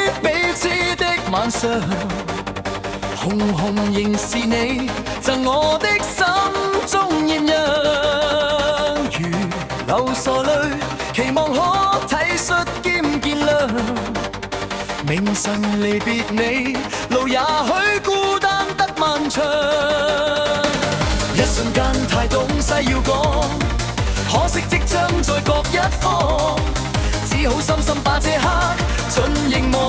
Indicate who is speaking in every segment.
Speaker 1: 於彼此的晚上，紅紅仍是你贈我的心中豔陽，如流傻淚，期望可體恤兼見諒。明晨離別你，路也許孤單得漫長。一瞬間太東西要講，可惜即將在各一方，只好深深把這刻盡凝望。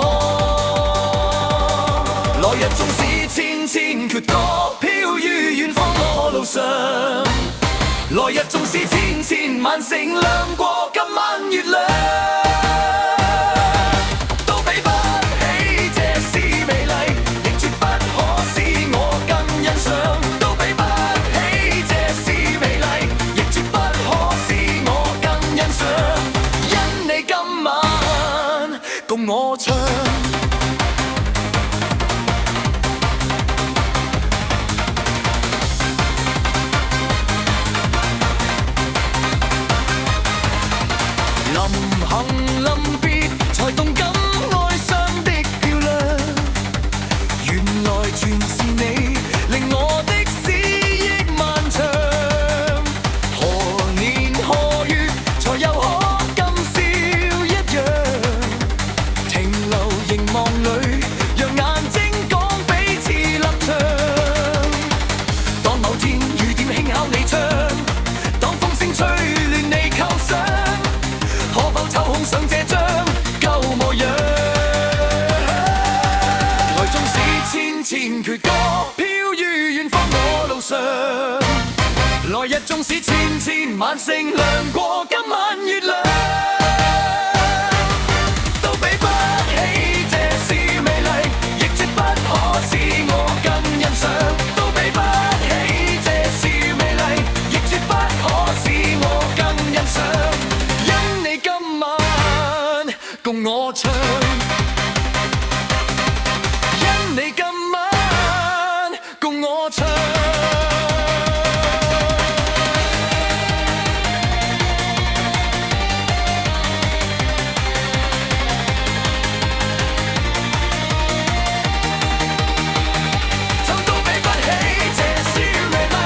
Speaker 1: 來日縱使千千闕歌，飄於遠方我路上。來日縱使千千萬星亮過今晚月亮，都比不起這是美麗，亦絕不可使我更欣賞。都比不起這是美麗，亦絕不可使我更欣賞。因你今晚共我唱。臨行臨別才動感哀傷的漂亮，原來全是你令我的思憶漫長。何年何月才又可今宵一樣，停留凝望裏，讓眼睛講彼此立場。當某天雨點輕敲你窗，當風聲吹亂你構想，可否抽空上這張舊模樣？來縱使千千闕歌，飄於遠方我路上。來日縱使千千萬星亮過今晚月亮，都比不起這是美麗，亦絕不可使我更欣賞。都比不起這是美麗，亦絕不可使我更欣賞。因你今晚共我唱，因你今晚共我唱。唱都比不起這是美麗，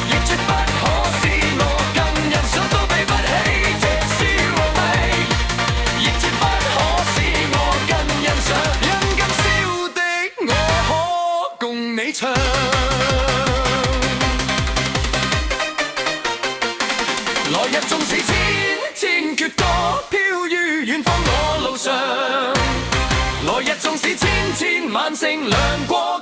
Speaker 1: 亦絕不可使我更欣賞。都比不起這是華麗，亦絕不可使我更欣賞。因今宵的我可共你唱。來日縱使千千闕歌，飄於遠方我路上。來日縱使千千萬星亮過